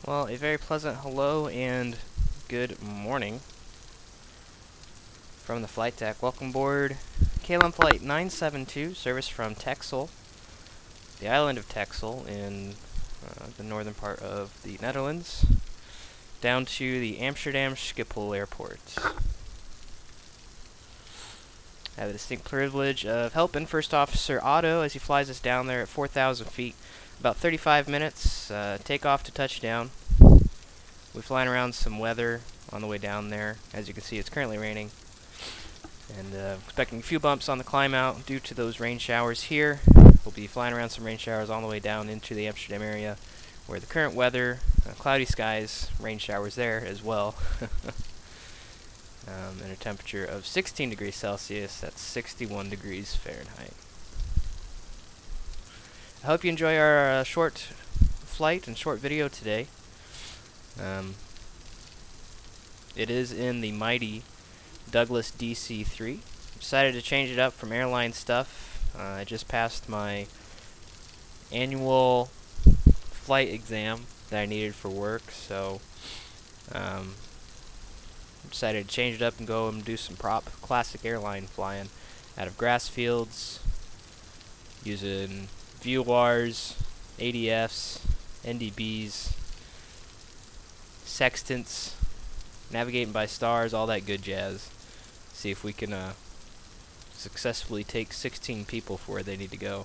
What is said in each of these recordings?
Well, a very pleasant hello and good morning from the flight deck. Welcome aboard KLM Flight 972, service from Texel, the Island of Texel in the northern part of the Netherlands, down to the Amsterdam Schipol airport. I have the distinct privilege of helping First Officer Otto as he flies us down there at 4,000 feet. About 35 minutes, takeoff to touchdown. We're flying around some weather on the way down there. As you can see, it's currently raining. And expecting a few bumps on the climb out due to those rain showers here. We'll be flying around some rain showers on the way down into the Amsterdam area, where the current weather, cloudy skies, rain showers there as well. And a temperature of 16 degrees Celsius, that's 61 degrees Fahrenheit. I hope you enjoy our short flight and short video today. It is in the mighty Douglas DC-3. Decided to change it up from airline stuff. I just passed my annual flight exam that I needed for work, so decided to change it up and go and do some classic airline flying out of grass fields, using VORs, ADFs, NDBs, sextants, navigating by stars, all that good jazz. See if we can successfully take 16 people for where they need to go.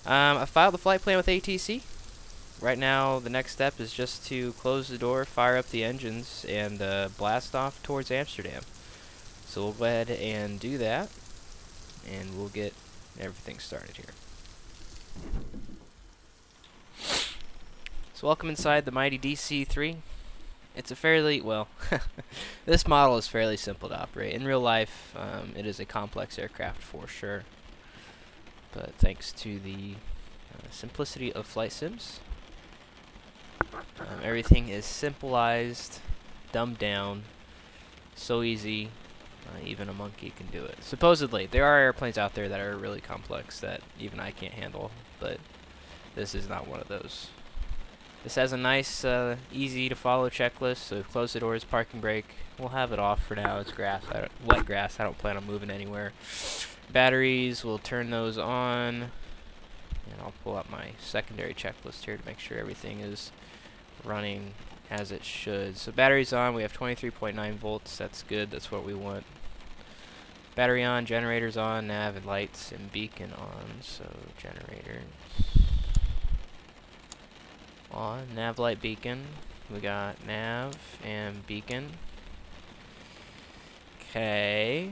I filed the flight plan with ATC. Right now, the next step is just to close the door, fire up the engines, and blast off towards Amsterdam. So we'll go ahead and do that, and we'll get everything started here. So welcome inside the mighty DC-3. It's a fairly, well, this model is fairly simple to operate. In real life, it is a complex aircraft for sure. But thanks to the simplicity of flight sims, everything is simplified, dumbed down, so easy, even a monkey can do it. Supposedly, there are airplanes out there that are really complex that even I can't handle, but this is not one of those. This has a nice, easy to follow checklist, so close the doors, parking brake. We'll have it off for now. It's grass, wet grass. I don't plan on moving anywhere. Batteries, we'll turn those on, and I'll pull up my secondary checklist here to make sure everything is running as it should. So batteries on, we have 23.9 volts. That's good. That's what we want. Battery on, generators on, nav and lights and beacon on. So generators on, nav, light, beacon. We got nav and beacon. Okay.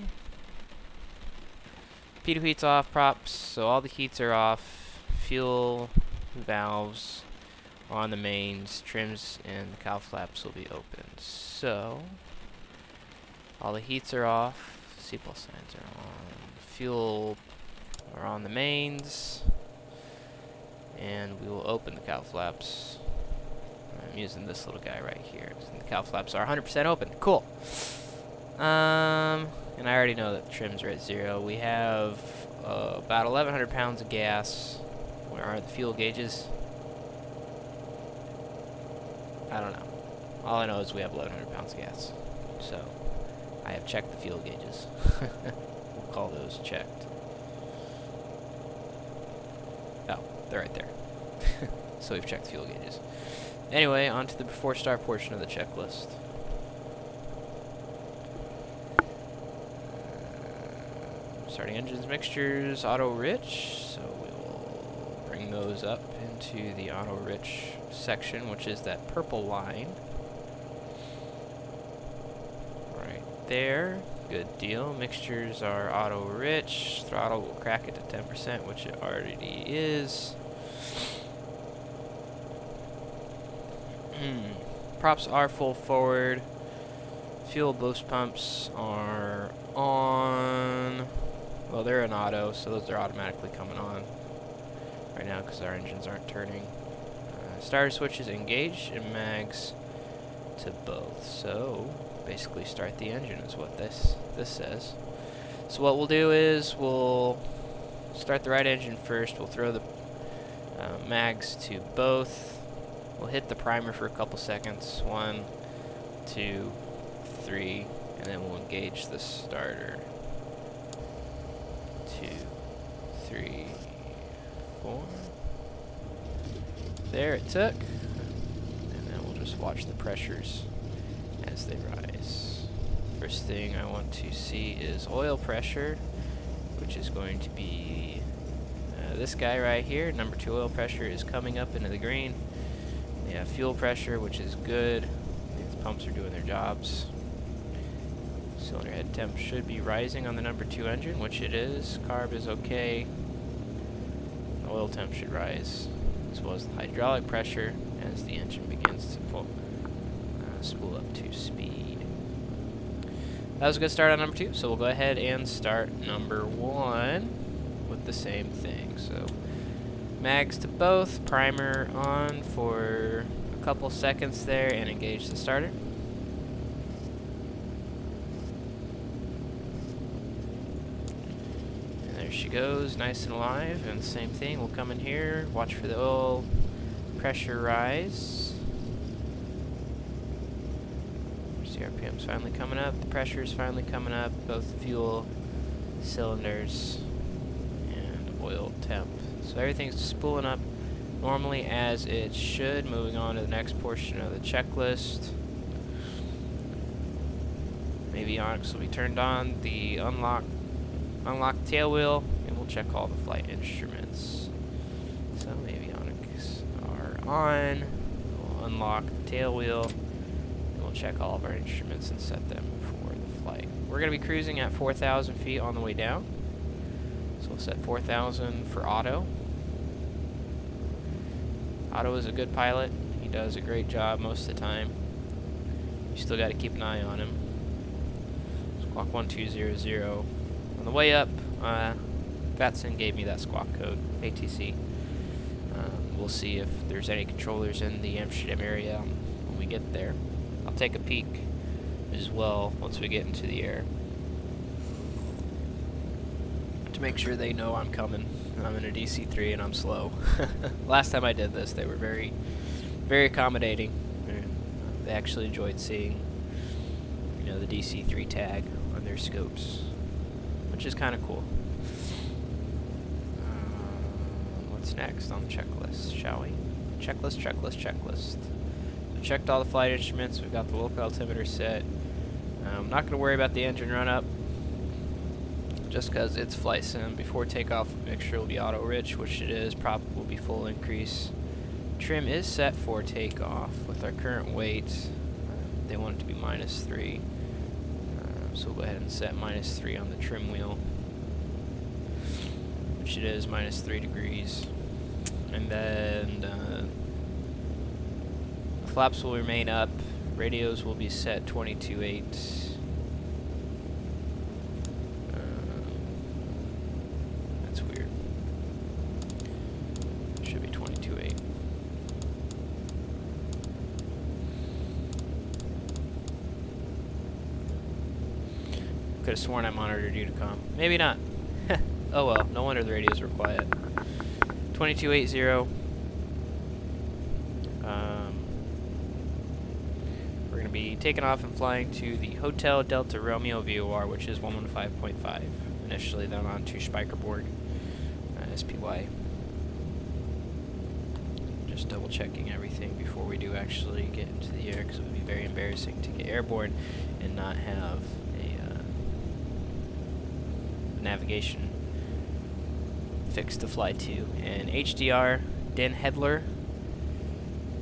Pitot heat's off, props, so all the heats are off. Fuel valves on the mains, trims and the cow flaps will be open. So all the heats are off, seatbelt signs are on, fuel are on the mains, and we will open the cow flaps. I'm using this little guy right here. And the cow flaps are 100% open. Cool. And I already know that the trims are at 0. We have about 1,100 pounds of gas. Where are the fuel gauges? I don't know. All I know is we have 1,100 pounds of gas. So I have checked the fuel gauges. We'll call those checked. Oh, they're right there. So we've checked the fuel gauges. Anyway, on to the before start portion of the checklist. Starting engines, mixtures, auto rich. So we will bring those up into the auto rich section, which is that purple line. Right there. Good deal. Mixtures are auto rich. Throttle will crack it to 10%, which it already is. Props are full forward. Fuel boost pumps are on. Well, they're in auto, so those are automatically coming on right now because our engines aren't turning. Starter switches engaged and mags to both. So basically start the engine is what this says. So what we'll do is we'll start the right engine first. We'll throw the mags to both. We'll hit the primer for a couple seconds. 1, 2, 3, and then we'll engage the starter. 2, 3, 4. There it took. And then we'll just watch the pressures as they rise. First thing I want to see is oil pressure, which is going to be this guy right here. Number 2 oil pressure is coming up into the green. We have fuel pressure, which is good. These pumps are doing their jobs. Cylinder head temp should be rising on the number 2 engine, which it is. Carb is okay. The oil temp should rise, as well as the hydraulic pressure as the engine begins to spool up to speed. That was a good start on number 2, so we'll go ahead and start number 1 with the same thing. So mags to both, primer on for a couple seconds there, and engage the starter. And there she goes, nice and alive. And same thing, we'll come in here, watch for the oil pressure rise. RPM's finally coming up, the pressure's finally coming up, both fuel, cylinders, and oil temp. So everything's spooling up normally as it should. Moving on to the next portion of the checklist. Avionics will be turned on, the unlock the tail wheel, and we'll check all the flight instruments. So avionics are on, we'll unlock the tail wheel, we'll check all of our instruments and set them for the flight. We're going to be cruising at 4,000 feet on the way down. So we'll set 4,000 for Otto. Otto is a good pilot. He does a great job most of the time. You still got to keep an eye on him. Squawk 1200. On the way up, VATSIM gave me that squawk code, ATC. We'll see if there's any controllers in the Amsterdam area when we get there. I'll take a peek as well once we get into the air to make sure they know I'm coming. I'm in a DC-3 and I'm slow. Last time I did this, they were very, very accommodating. They actually enjoyed seeing, you know, the DC-3 tag on their scopes, which is kind of cool. What's next on the checklist, shall we? Checklist. Checked all the flight instruments. We've got the local altimeter set. I'm not going to worry about the engine run up, just because it's flight sim. Before takeoff, make sure it'll be auto rich, which it is. Prop will be full increase. Trim is set for takeoff. With our current weight, they want it to be -3. So we'll go ahead and set -3 on the trim wheel, which it is -3 degrees. And then flaps will remain up. Radios will be set 22.8. That's weird. Should be 22.8. Could have sworn I monitored Unicom. Maybe not. Oh well, no wonder the radios were quiet. 22.80. We're going to be taking off and flying to the Hotel Delta Romeo VOR, which is 115.5. Initially, then on to Speicherborg, SPY. Just double checking everything before we do actually get into the air, because it would be very embarrassing to get airborne and not have a navigation fix to fly to. And HDR, Den Hedler,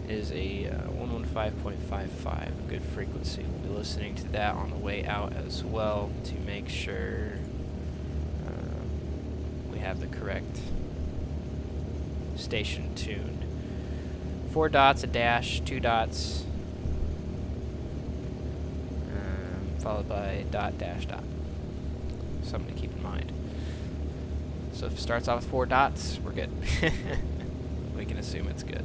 is a 115.55, a good frequency. We'll be listening to that on the way out as well to make sure we have the correct station tuned. 4 dots, a dash, 2 dots, followed by dot, dash, dot. Something to keep in mind. So if it starts off with 4 dots, we're good. We can assume it's good.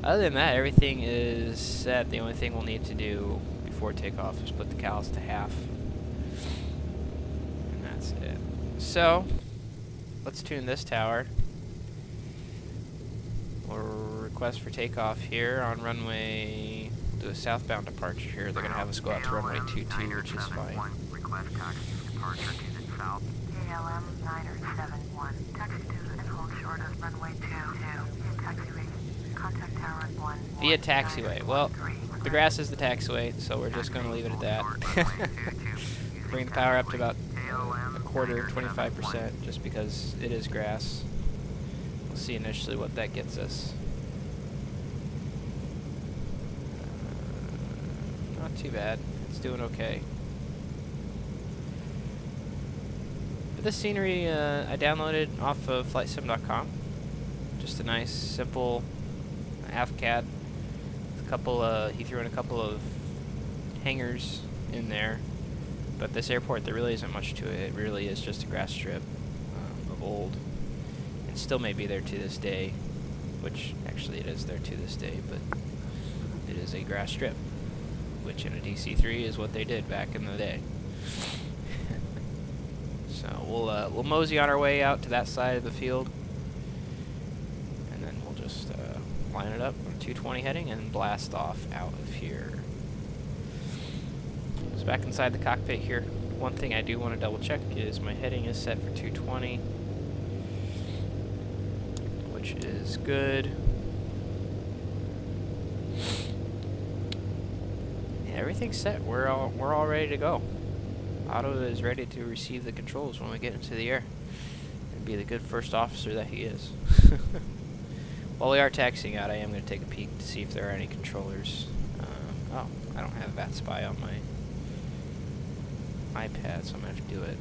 Other than that, everything is set. The only thing we'll need to do before takeoff is put the cowls to half. And that's it. So, let's tune this tower. We're request for takeoff here on runway. Do a southbound departure here. They're gonna have us go out to runway 22, which is fine. Request taxi departure to south. KLM 971. Taxi to and hold short of runway 22. Taxiway. Contact tower 1. Via taxiway. Well, the grass is the taxiway, so we're just gonna leave it at that. Bring the power up to about a quarter, 25%, just because it is grass. We'll see initially what that gets us. Not too bad. It's doing okay. But this scenery I downloaded off of flightsim.com. Just a nice, simple AFCAD. A couple. He threw in a couple of hangars in there. But this airport, there really isn't much to it. It really is just a grass strip of old. It still may be there to this day, which actually it is there to this day, but it is a grass strip, which in a DC-3 is what they did back in the day. So we'll mosey on our way out to that side of the field, and then we'll just line it up on 220 heading and blast off out of here. So back inside the cockpit here, one thing I do want to double check is my heading is set for 220, which is good. Yeah, everything's set. We're all ready to go. Otto is ready to receive the controls when we get into the air and be the good first officer that he is. While we are taxiing out, I am going to take a peek to see if there are any controllers. Oh, I don't have VATSPI on my iPad, so I'm going to have to do it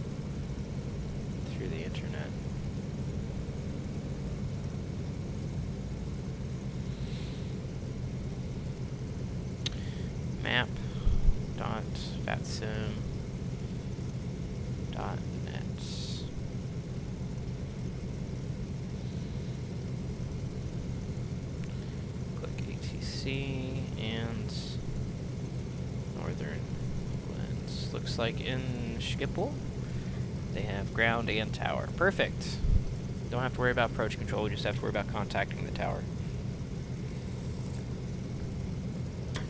through the internet. Map dot VATSIM dot net. Click ATC and Northern England. Looks like in Schipol they have ground and tower. Perfect. Don't have to worry about approach control, we just have to worry about contacting the tower.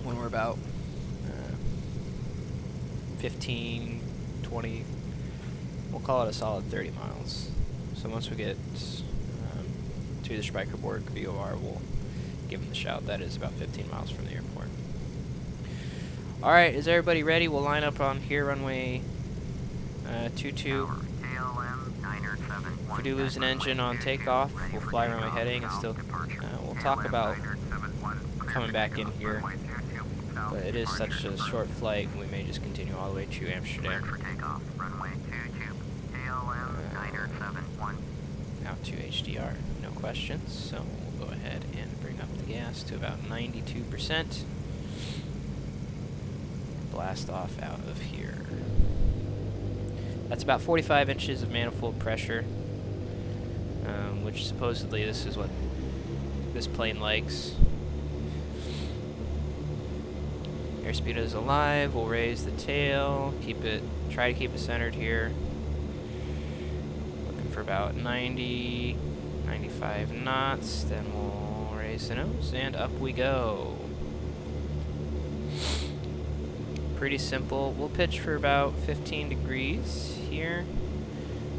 When we're about 15, 20, we'll call it a solid 30 miles. So once we get to the Spijkerborg VOR, we'll give them the shout. That is about 15 miles from the airport. Alright, is everybody ready? We'll line up on here, runway 22. If we do lose an engine on takeoff, we'll fly runway heading and still, we'll talk about coming back in here. But it is such a short flight, we may just continue all the way to Amsterdam. Out to HDR, no questions. So we'll go ahead and bring up the gas to about 92%. Blast off out of here. That's about 45 inches of manifold pressure, which supposedly this is what this plane likes. Airspeed is alive. We'll raise the tail. Try to keep it centered here. Looking for about 90, 95 knots. Then we'll raise the nose and up we go. Pretty simple. We'll pitch for about 15 degrees here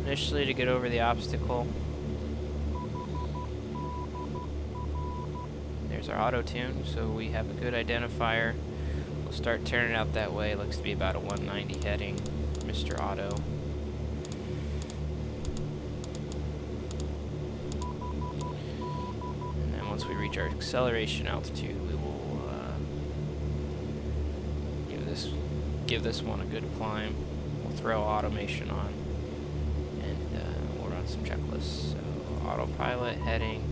initially to get over the obstacle. There's our auto tune, so we have a good identifier. We'll start turning out that way. Looks to be about a 190 heading, Mr. Auto. And then once we reach our acceleration altitude, we will give this one a good climb. We'll throw automation on, and we'll run some checklists. So autopilot heading,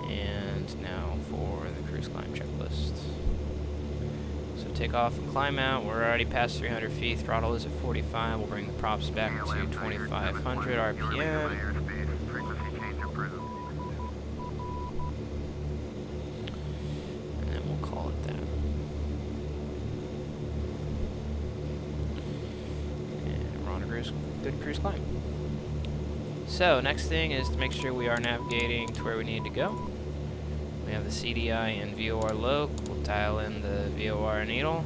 and now for the cruise climb checklist. So take off and climb out. We're already past 300 feet. Throttle is at 45. We'll bring the props back to 2,500 RPM. And then we'll call it that. And we're on a good cruise climb. So next thing is to make sure we are navigating to where we need to go. We have the CDI and VOR loc. We'll dial in the VOR needle.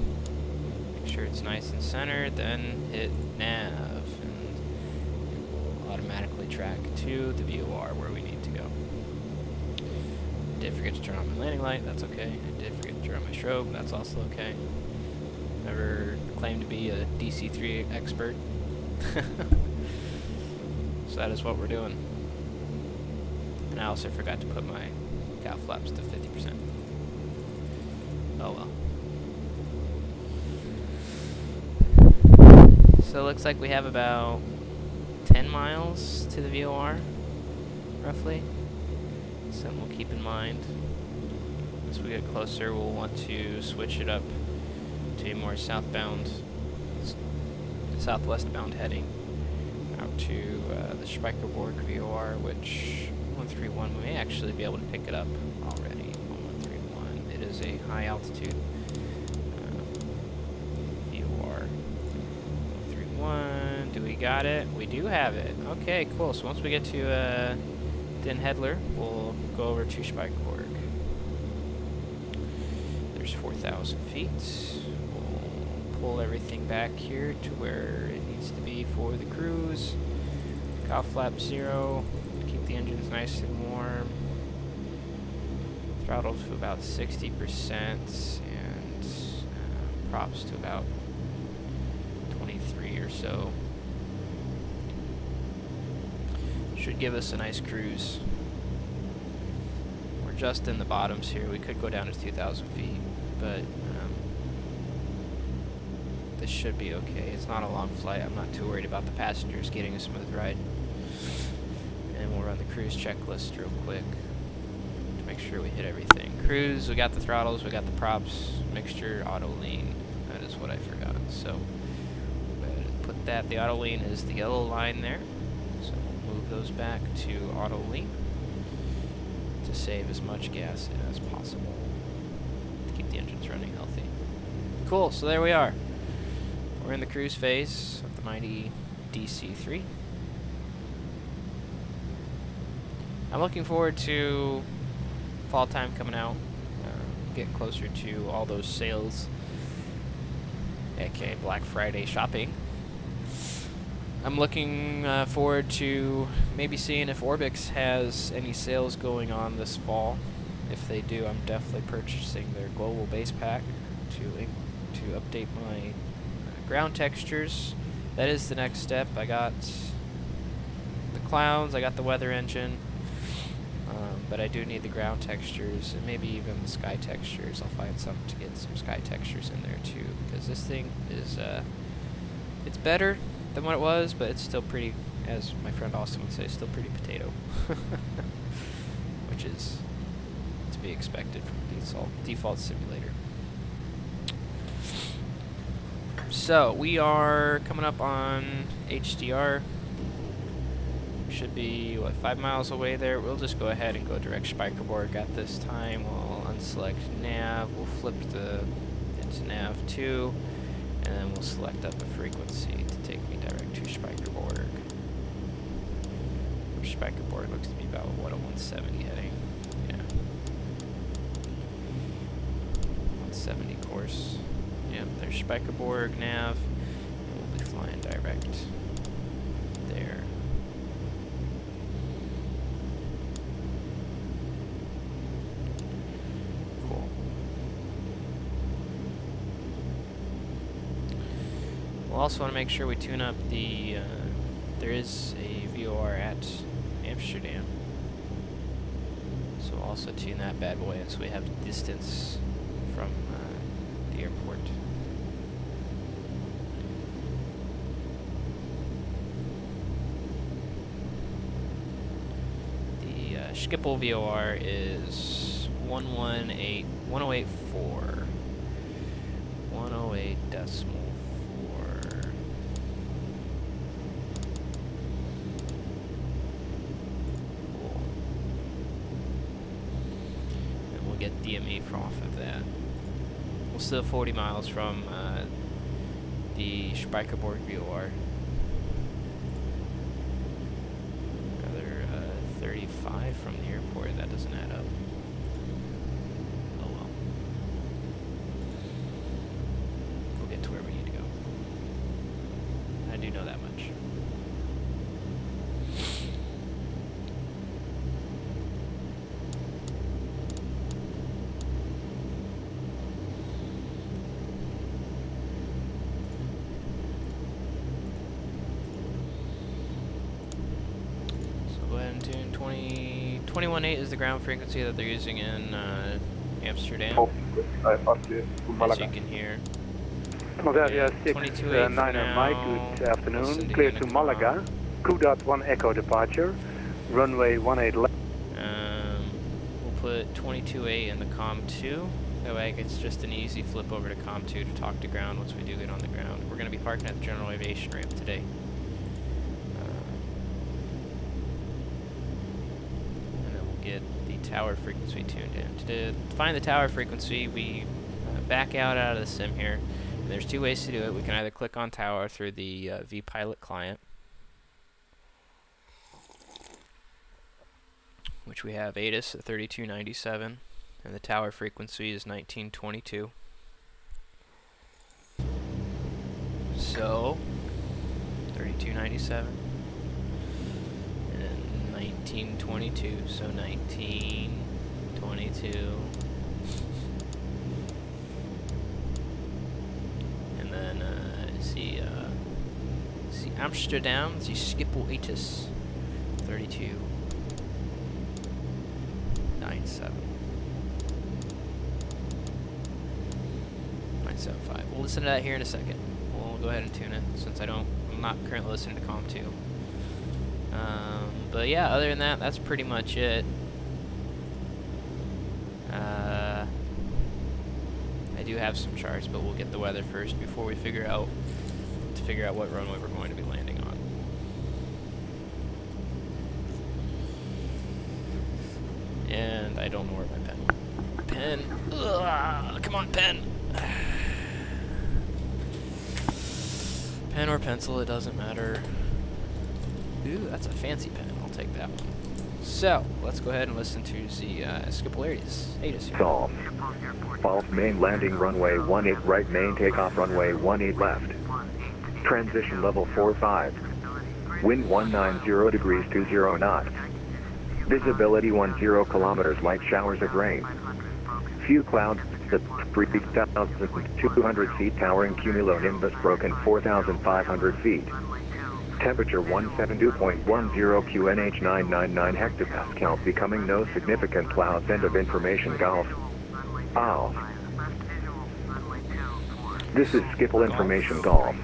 Make sure it's nice and centered, then hit nav. And it will automatically track to the VOR where we need to go. I did forget to turn on my landing light, that's okay. I did forget to turn on my strobe, that's also okay. Never claimed to be a DC-3 expert. So that is what we're doing. And I also forgot to put my cow flaps to 50%. Oh well. So it looks like we have about 10 miles to the VOR, roughly. Something we'll keep in mind. As we get closer, we'll want to switch it up to a more southwestbound heading out to the Spijkerborg VOR, which 131, we may actually be able to pick it up already. 131, it is a high altitude VOR. 131, do we got it? We do have it. Okay, cool. So once we get to Den Hedler, we'll go over to Spijkerborg. There's 4,000 feet. We'll pull everything back here to where it needs to be for the cruise. Cow flap 0. Keep the engines nice and warm. Throttle to about 60% and props to about 23 or so. Should give us a nice cruise. We're just in the bottoms here. We could go down to 2,000 feet, but this should be okay. It's not a long flight. I'm not too worried about the passengers getting a smooth ride. And we'll run the cruise checklist real quick to make sure we hit everything. Cruise, we got the throttles, we got the props, mixture, auto lean. That is what I forgot. So put that. The auto lean is the yellow line there. So we'll move those back to auto lean to save as much gas as possible to keep the engines running healthy. Cool. So there we are. We're in the cruise phase of the mighty DC-3. I'm looking forward to fall time coming out, getting closer to all those sales, aka Black Friday shopping. I'm looking forward to maybe seeing if Orbix has any sales going on this fall. If they do, I'm definitely purchasing their global base pack to update my ground textures. That is the next step. I got the clouds, I got the weather engine, but I do need the ground textures and maybe even the sky textures. I'll find something to get some sky textures in there too, because this thing is it's better than what it was, but it's still pretty, as my friend Austin would say, still pretty potato. Which is to be expected from default simulator. So we are coming up on HDR. Should be, what, 5 miles away there. We'll just go ahead and go direct Spijkerborg at this time. We'll unselect nav. We'll flip into nav 2, and then we'll select up a frequency to take me direct to Spijkerborg. Spijkerborg looks to be about, what, a 170 heading. Yeah. 170 course. Yep, there's Spijkerborg nav. And we'll be flying direct there. Cool. We'll also want to make sure we tune up the, there is a VOR at Amsterdam. So we'll also tune that bad boy so we have distance from the airport. The Schipol VOR is 108.4. 108.4. Cool. And we'll get DME from off of that. We're still 40 miles from the Spijkerborg VOR. Another 35 from the airport. That doesn't add up. Doing 21.8 is the ground frequency that they're using in Amsterdam, as you can hear. Moldavia 22.8 for 69er Mike, now. good afternoon. Listen Clear to Unicom. Malaga. Q.1 Echo departure. Runway 18 left. We'll put 22.8 in the COM 2. That way it's just an easy flip over to COM 2 to talk to ground once we do get on the ground. We're going to be parking at the general aviation ramp today. And then we'll get the tower frequency tuned in. To find the tower frequency, we back out of the sim here. And there's two ways to do it. We can either click on tower through the vPilot client, which we have ATIS at 3297, and the tower frequency is 1922. So, 3297 and 1922, so 1922. And then, see Amsterdam, the Schipol ATIS, 3297. 975. We'll listen to that here in a second. We'll go ahead and tune it since I'm not currently listening to COM 2. But yeah, other than that, that's pretty much it. I do have some charts, but we'll get the weather first before we figure out what runway we're going to be landing on. And I don't know where my pen. Ugh, come on, pen. Pen or pencil, it doesn't matter. Ooh, that's a fancy pen. I'll take that one. So, let's go ahead and listen to the Schipol ATIS here. Solve. False main landing runway 18 right main takeoff runway 18 left. Transition level 45. Wind 190 degrees 20 knots. Visibility 10 kilometers, light showers of rain. Few clouds at 3,200 feet, towering cumulonimbus broken 4,500 feet. Temperature 172.10 QNH 999 hectopascal, becoming no significant clouds. End of information. Golf. Ow. This is Schipol information. Golf.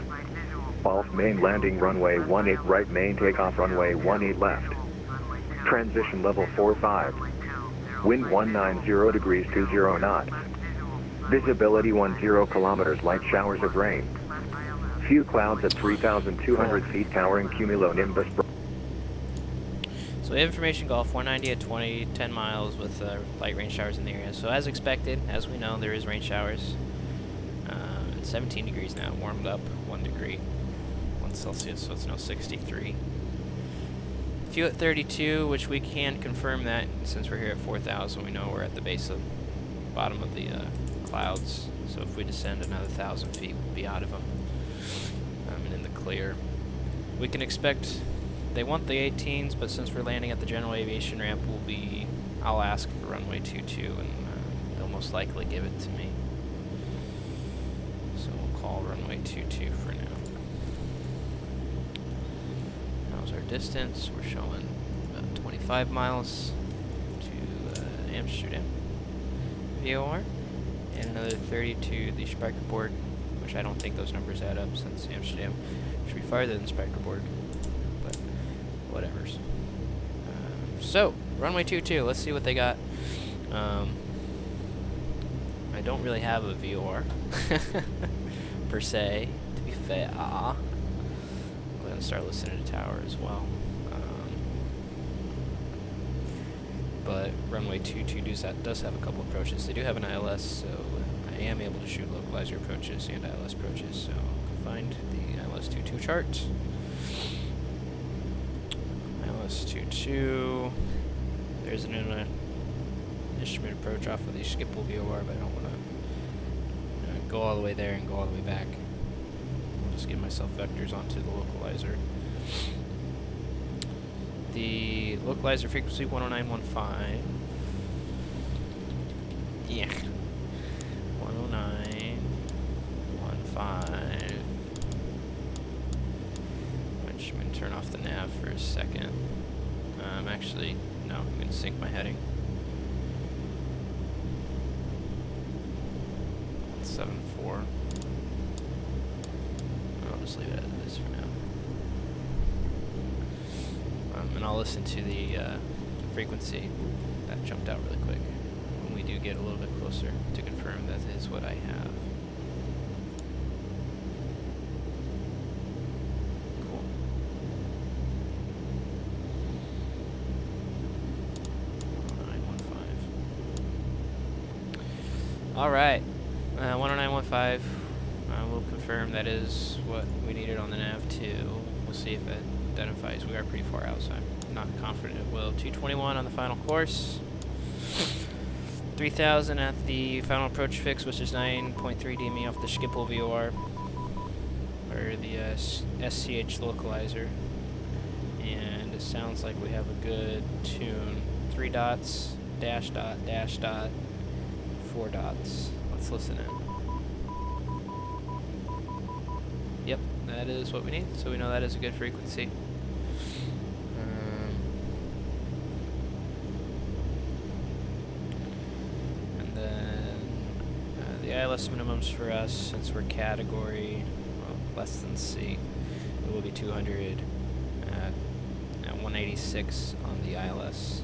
False main landing runway 18 right main takeoff runway 18 left. Transition level 45. Wind 190 degrees 20 knots. Visibility 10 kilometers, light showers of rain. Few clouds at 3,200 feet, towering cumulonimbus. So we have information Golf 190 at 20, 10 miles with light rain showers in the area. So as expected, as we know, there is rain showers. It's 17 degrees now, warmed up 1 degree, 1 Celsius, so it's now 63. Few at 32, which we can confirm that since we're here at 4,000, we know we're at the base of bottom of the clouds. So if we descend another 1,000 feet, we'll be out of them and in the clear. We can expect, they want the 18s, but since we're landing at the general aviation ramp, I'll ask for runway 22, and they'll most likely give it to me. So we'll call runway 22 for now. How's our distance? We're showing about 25 miles to Amsterdam VOR, and another 30 to the Spijkerborg, which I don't think those numbers add up since Amsterdam should be farther than Spijkerborg, but whatevers. So, runway 22, let's see what they got. I don't really have a VOR, per se, to be fair. I'm going to start listening to tower as well. But runway 22 does have a couple approaches. They do have an ILS, so I am able to shoot localizer approaches and ILS approaches, so I'll find the ILS 22 chart. ILS 22. There's an instrument approach off of the Schipol VOR, but I don't want to go all the way there and go all the way back. I'll just give myself vectors onto the localizer. The localizer frequency 109.15. Yeah. 109.15. Which I'm going to turn off the nav for a second. Actually, no, I'm going to sync my heading. 174. I'll just leave it as it is for now. And I'll listen to the frequency. That jumped out really quick. When we do get a little bit closer to confirm that is what I have. Cool. Alright, 10915, we'll confirm that is what we needed on the nav 2. We'll see if it identifies. We are pretty far out, so I'm not confident it will. 221 on the final course. 3000 at the final approach fix, which is 9.3 dm off the Schipol VOR, or the SCH localizer. And it sounds like we have a good tune. 3 dots, dash dot, dash dot. 4 dots. Let's listen in. Yep, that is what we need, so we know that is a good frequency. And then the ILS minimums for us, since we're category less than C, it will be 200 at 186 on the ILS.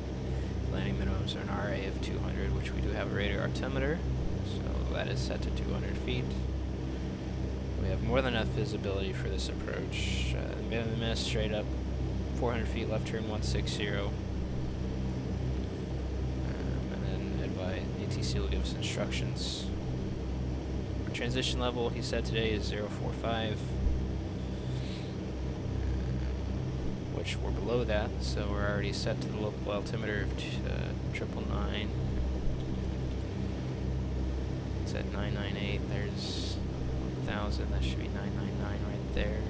Landing minimums are an RA of 200, which we do have a radar altimeter, so that is set to 200 feet. We have more than enough visibility for this approach. Miss straight up, 400 feet left turn 160. And then advise, ATC will give us instructions. Our transition level, he said today, is 045. Which we're below that, so we're already set to the local altimeter of 999. It's at 998. There's 1,000. That should be 999 right there.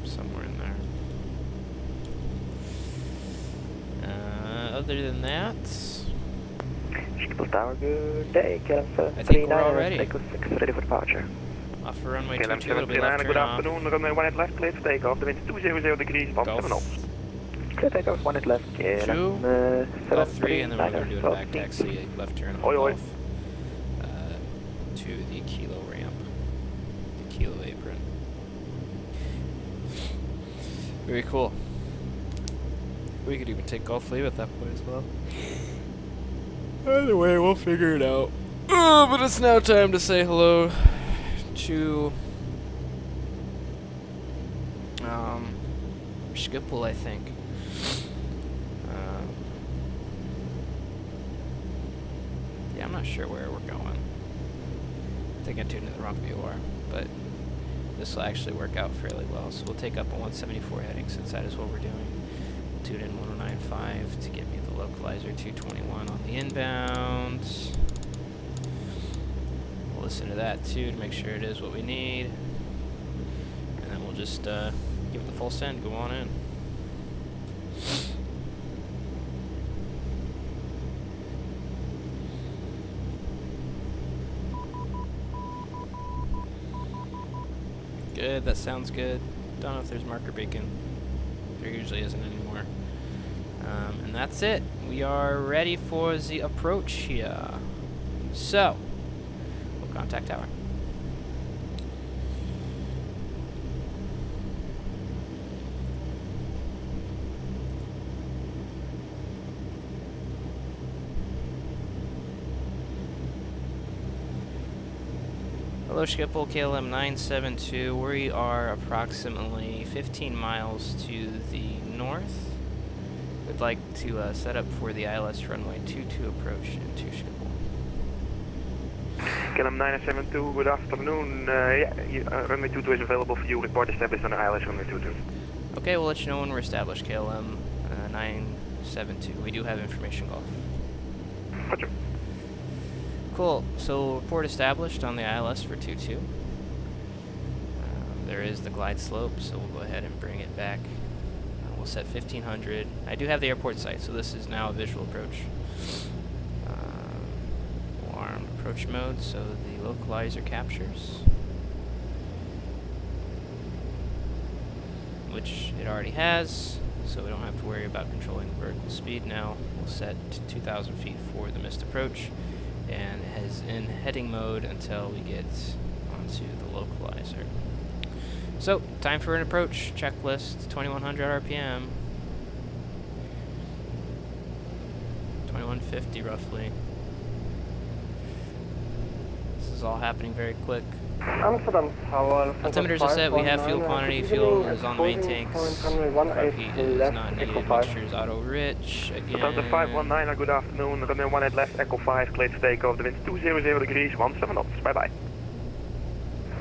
Somewhere in there. Other than that, Schipol Tower, good day. KLM I think we're all ready. 739, ready for departure. Off for runway KLM 22, it'll be left good turn off. afternoon, runway 18 left, clear for takeoff, the wind 200 degrees, bump 7 knots. Clear takeoff, 1 left, KLM Golf 3, and then we're going to do a 739, back taxi, left turn on Oi, oi. Golf, to the Kilo ramp, the Kilo apron. Very cool. We could even take Golf leave at that point as well. Either way, we'll figure it out. But it's now time to say hello to Schipol, I think. Yeah, I'm not sure where we're going. I think I tuned in the wrong VOR, but this will actually work out fairly well. So we'll take up a 174 heading, since that is what we're doing. Tune in 1095 to get me the localizer 221 on the inbound. We'll listen to that too to make sure it is what we need. And then we'll just give it the full send, go on in. Good, that sounds good. Don't know if there's marker beacon. There usually isn't anymore. And that's it. We are ready for the approach here. So, we'll contact tower. Hello Schipol, KLM 972. We are approximately 15 miles to the north. We'd like to set up for the ILS runway 22 approach into Schipol. KLM 972, good afternoon. Runway 22 is available for you. Report established on the ILS runway 22. Okay, we'll let you know when we're established, KLM 972. We do have information, Golf. Roger. Cool, so report established on the ILS for 22. There is the glide slope, so we'll go ahead and bring it back. We'll set 1500. I do have the airport site, so this is now a visual approach. Armed approach mode, so the localizer captures. which it already has, so we don't have to worry about controlling the vertical speed now. We'll set to 2,000 feet for the missed approach, and it is in heading mode until we get onto the localizer. So, time for an approach. Checklist, 2100 RPM. 2150 roughly. This is all happening very quick. Amsterdam Tower. Altimeter is set, we have fuel quantity, fuel is on the main tanks, carb heat is not needed, mixture is auto rich, again. Lufthansa 519, good afternoon, runway 18 left, Echo 5, cleared for takeoff, the wind's 200 degrees, 17 knots, bye bye.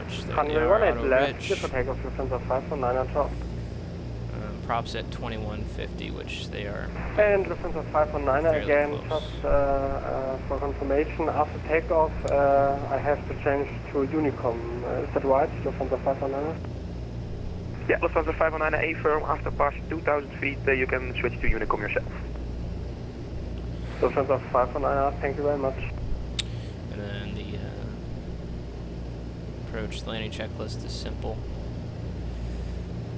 Which they Runway are 18 auto left, rich. clear for takeoff, Lufthansa 519 on top. Props at 2150, which they are. And Lufthansa 519 Fairly again, close. just for confirmation, after takeoff I have to change to Unicom. Is that right, Lufthansa 519? Yeah, Lufthansa 519 A firm, after passing 2,000 feet, you can switch to Unicom yourself. Lufthansa 519, thank you very much. And then the approach landing checklist is simple.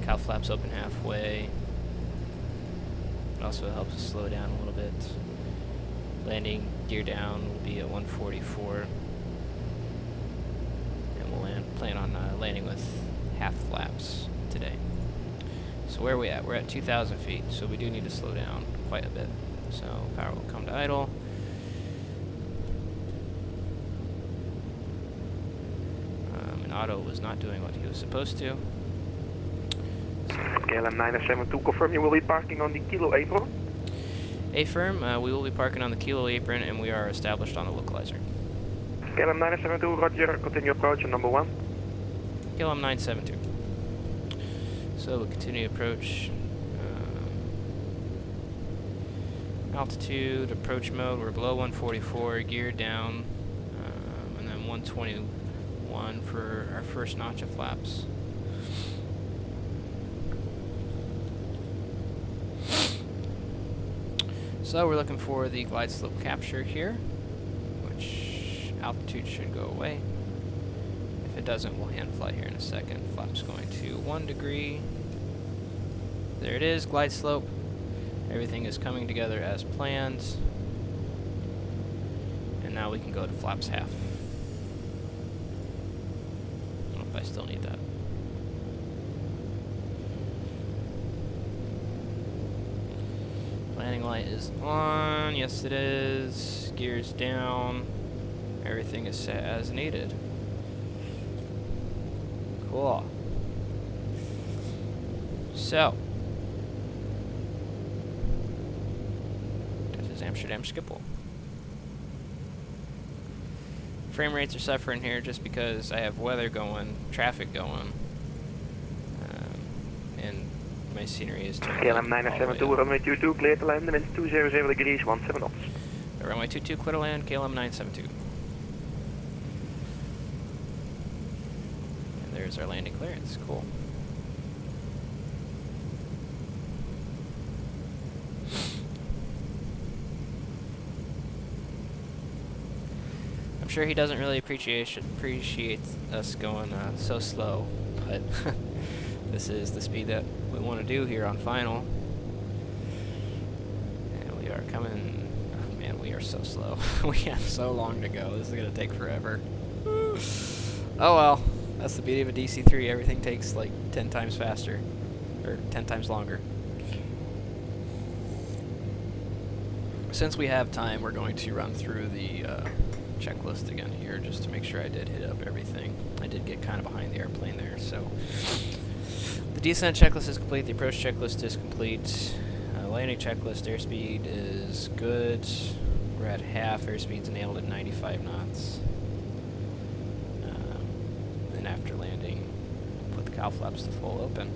Cow flaps open halfway. It also helps us slow down a little bit. Landing gear down will be at 144. And we'll plan on landing with half flaps today. So where are we at? We're at 2,000 feet, so we do need to slow down quite a bit. So power will come to idle. And auto was not doing what he was supposed to. KLM 972, confirm you will be parking on the Kilo apron. A-firm, we will be parking on the Kilo apron, and we are established on the localizer. KLM 972, roger, continue approach on number 1. KLM 972. So we'll continue approach. Altitude, approach mode, we're below 144, gear down, and then 121 for our first notch of flaps. So we're looking for the glide slope capture here, which altitude should go away. If it doesn't, we'll hand fly here in a second. Flaps going to 1 degree. There it is, glide slope. Everything is coming together as planned. And now we can go to flaps half. I don't know if I still need that. Landing light is on. Yes, it is. Gears down. Everything is set as needed. Cool. So, this is Amsterdam Schipol. Frame rates are suffering here just because I have weather going, traffic going, and my scenery is turning. KLM 972, runway 22, clear to land, the wind's 200 degrees, 17 knots. Runway 22, clear to land, KLM 972. And there's our landing clearance, cool. I'm sure he doesn't really appreciate us going so slow, but this is the speed that we want to do here on final. And we are coming. Oh man, we are so slow. We have so long to go. This is going to take forever. Oh well, that's the beauty of a DC-3. Everything takes like 10 times faster, or 10 times longer. Since we have time, we're going to run through the checklist again here just to make sure I did hit up everything. I did get kind of behind the airplane there, so the descent checklist is complete, the approach checklist is complete, landing checklist, airspeed is good, we're at half, airspeed's nailed at 95 knots, and after landing, put the cow flaps to full open.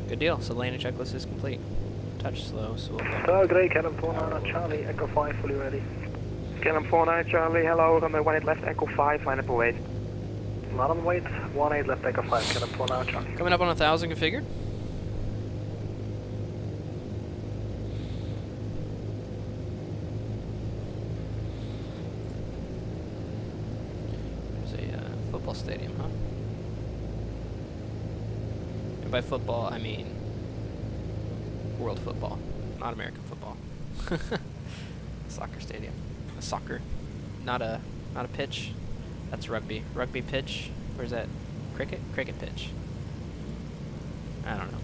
Good deal, so the landing checklist is complete. Touch slow, so we'll Great, KLM 49 Charlie, Echo 5 fully ready. KLM 49 Charlie, hello, runway 18 left, Echo 5, line up and wait. Not on wait, 18 left, Echo 5, KLM 49 Charlie. coming up on 1,000 configured. There's a football stadium, huh? And by football, I mean world football, not American football. Soccer stadium. A soccer. Not a pitch. That's rugby. Rugby pitch. Where's that? Cricket? Cricket pitch. I don't know.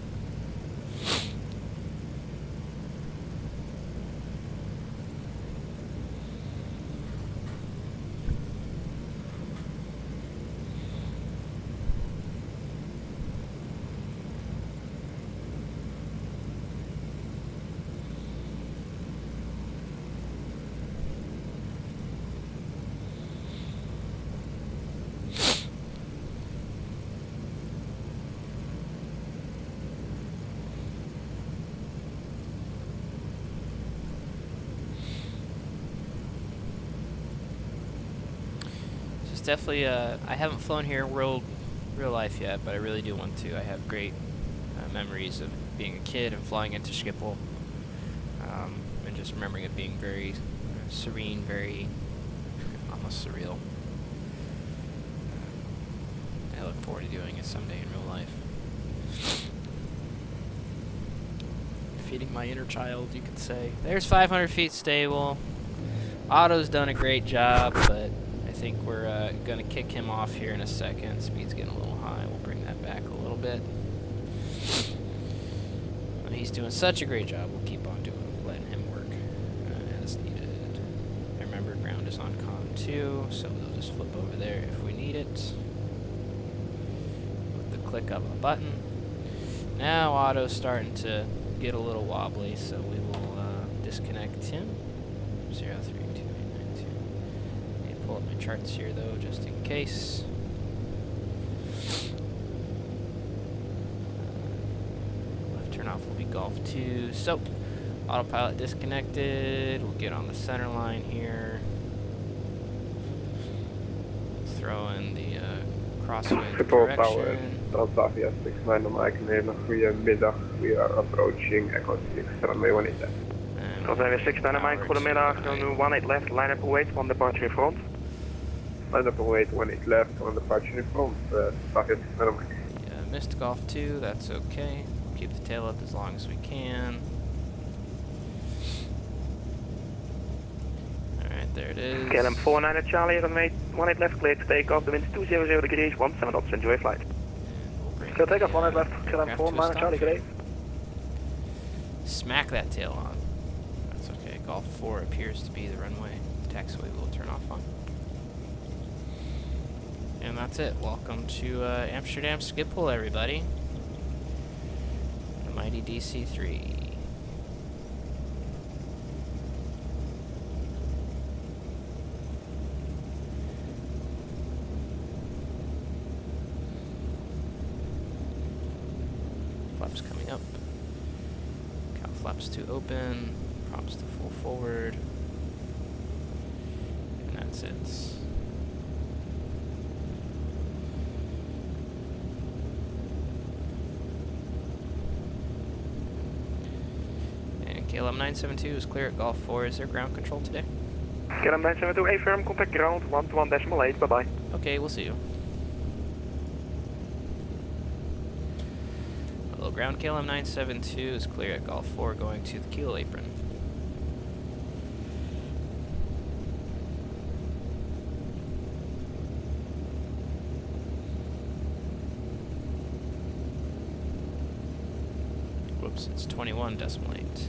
Definitely, I haven't flown here in real life yet, but I really do want to. I have great memories of being a kid and flying into Schipol, and just remembering it being very serene, very almost surreal. I look forward to doing it someday in real life. Feeding my inner child, you could say. There's 500 feet stable. Otto's done a great job, but I think we're going to kick him off here in a second. Speed's getting a little high. We'll bring that back a little bit. He's doing such a great job. We'll keep on letting him work as needed. I remember ground is on comm 2, so we'll just flip over there if we need it. With the click of a button. Now Otto's starting to get a little wobbly, so we will disconnect him. 032. Pull up my charts here though, just in case. Left turn off will be Golf 2. So, autopilot disconnected. We'll get on the center line here. Throw in the crosswind Schipol Tower, direction. Transavia 69 on Mike Nederland. Goedemiddag. We are approaching Echo 6 runway 18 left. Transavia 69 Mike, goedemiddag. 18 left, line up await, one departure in front. Line up await, 18 left, one departure in front. Transavia 69 Mike. Yeah, missed Golf 2, that's okay. Keep the tail up as long as we can. Alright, there it is. KLM 49 at Charlie, runway 18 left, clear to take off. The wind's 200 degrees, 17 knots, enjoy flight. Clear take off, 18 left, KLM 49 at Charlie, great. Smack that tail on. That's okay. Golf 4 appears to be the runway. The taxiway will turn off on. And that's it. Welcome to Amsterdam Schipol, everybody. The mighty DC-3. Flaps coming up. Cow flaps to open. Props to full forward. And that's it. KLM 972 is clear at Golf 4. Is there ground control today? KLM 972, A firm, contact ground, 121.8, bye bye. Okay, we'll see you. Hello, ground KLM 972 is clear at Golf 4 going to the keel apron. Whoops, it's 21.8.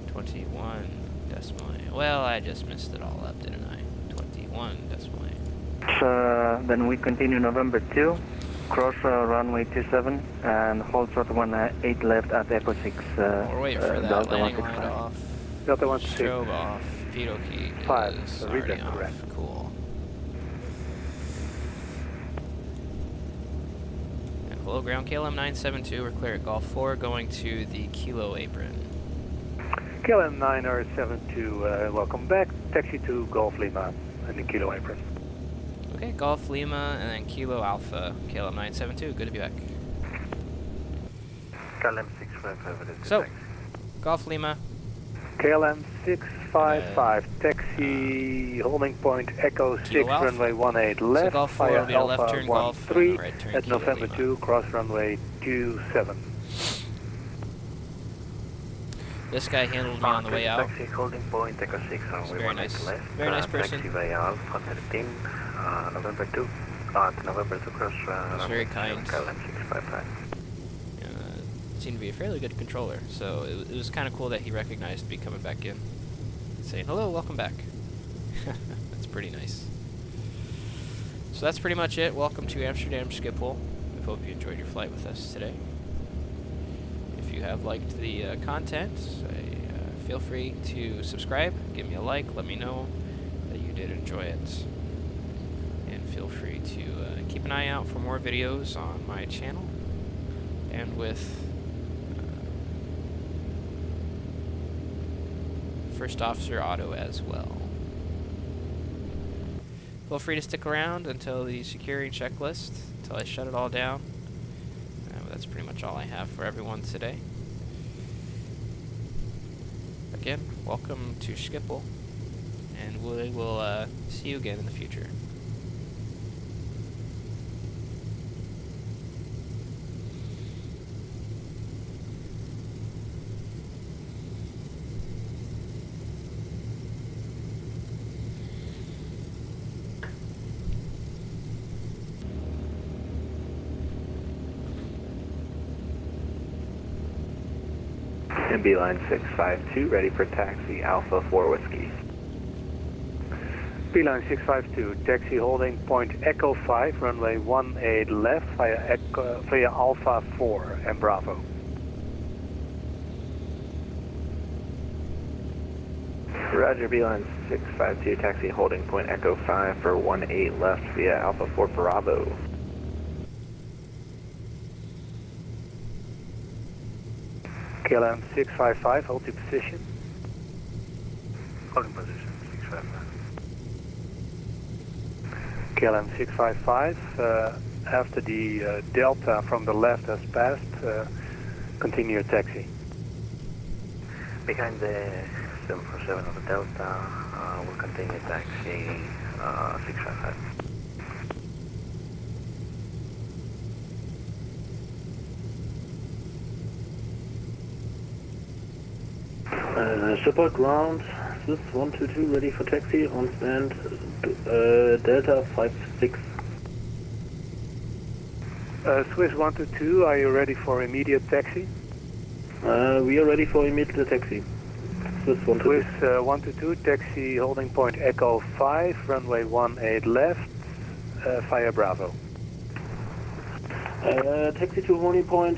21.8. Well, I just messed it all up, didn't I? 21.8. Then we continue November 2, cross runway 27, and hold short 18 left at Echo 6. We're waiting for that Delta landing light 165. off. Delta 165. Strobe off. Pitot key 5, is read already that off. correct. Cool. And hello, ground KLM 972. We're clear at Golf 4 going to the Kilo apron. KLM 972, welcome back. Taxi to Golf Lima and the Kilo apron. Okay, Golf Lima and then Kilo Alpha, KLM 972. Good to be back. KLM 655 over the So, Golf Lima, KLM 655, taxi holding point Echo 6, Kilo Alpha. runway 18 So left, Golf 4 via will be the left Alpha turn Golf, and 13 the right turn at Kilo November Lima. 2, cross runway 27. This guy handled me on the way out. Taxi holding point Echo 6, runway Very 18 nice. left. Very nice person. Taxi via Alpha 13, November 2. November 2 cross He's very kind. KLM 655. Seemed to be a fairly good controller, so it was kind of cool that he recognized me coming back in, saying, "Hello, welcome back." That's pretty nice. So that's pretty much it. Welcome to Amsterdam Schipol. We hope you enjoyed your flight with us today. If you have liked the content, feel free to subscribe, give me a like, let me know that you did enjoy it. And feel free to keep an eye out for more videos on my channel and with First Officer Auto as well. Feel free to stick around until the security checklist, until I shut it all down. That's pretty much all I have for everyone today. Again, welcome to Schipol, and we will see you again in the future. MB line 652, ready for taxi, Alpha 4 Whiskey. Beeline 652, taxi holding point Echo 5, runway 18 left, via Alpha 4 and Bravo. Roger, Beeline 652, taxi holding point Echo 5 for 18 left via Alpha 4 Bravo. KLM 655, hold your position. Holding position, 655. KLM 655, after the Delta from the left has passed, continue your taxi. Behind the 747 of the Delta, we'll continue taxi 655. Schipol ground, Swiss 122 ready for taxi, on stand Delta 56. Swiss 122, are you ready for immediate taxi? We are ready for immediate taxi. Swiss 122. Swiss 122, taxi holding point Echo 5, runway 18 left, via Bravo. Taxi to holding point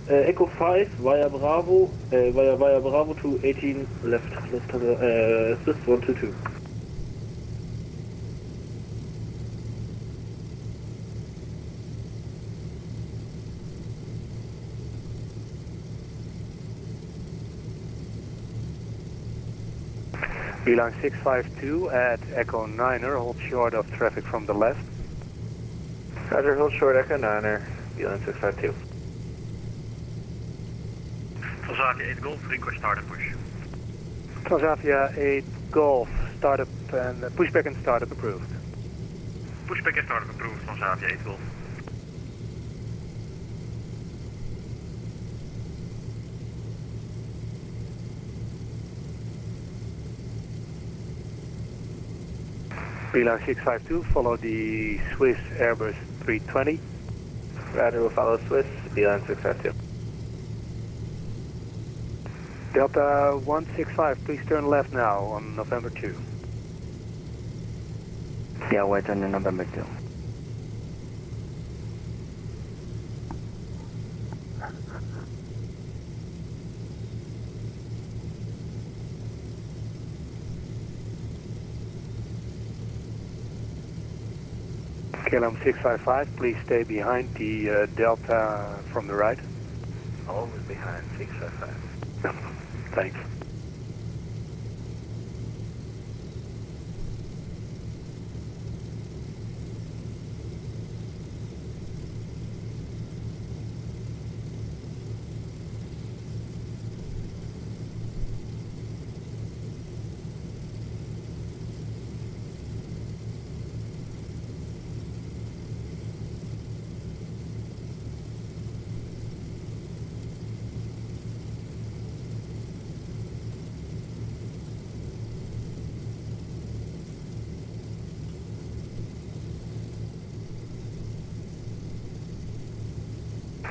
Echo 5 via Bravo, via Bravo to 18 left, Swiss 122. Beeline 652 at Echo 9er, hold short of traffic from the left. Roger, hold short Echo 9er, Beeline 652. Transavia 8 Golf, request start and push. Transavia 8 Golf, startup and pushback and startup approved. Pushback and startup approved, Transavia 8 Golf. Beeline 652, follow the Swiss Airbus 320. Roger, we'll follow Swiss, Beeline 652. Delta 165, please turn left now on November 2. Yeah, wait on November 2. KLM 655, please stay behind the Delta from the right. Always behind 655. Thanks.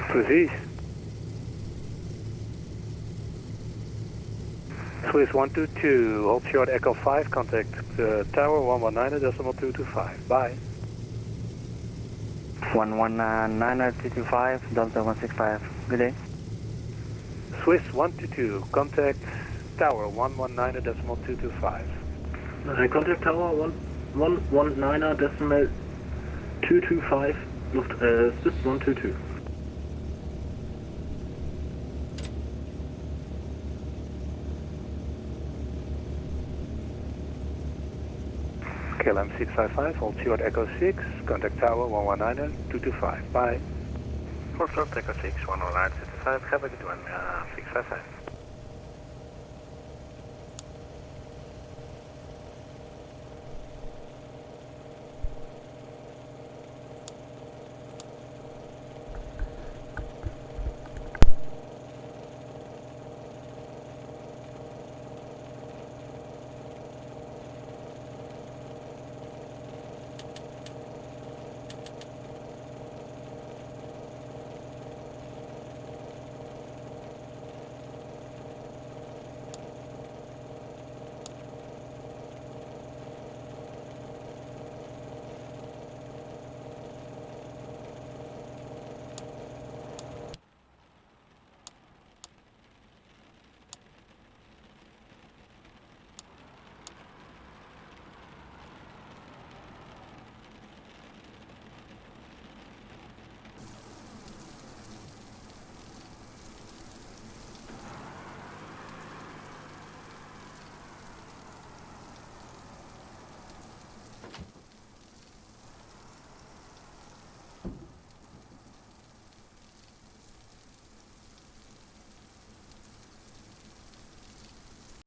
Precies. Swiss 122, hold short Echo 5, contact tower 119.225. Bye. 119.225, Delta 165. Good day. Swiss 122, contact tower 119.225. Contact tower 119.225, Swiss 122. KLM 655, hold short Echo 6, contact tower 119.225. Bye. Hold short Echo 6, 119.225, have a good one, 655.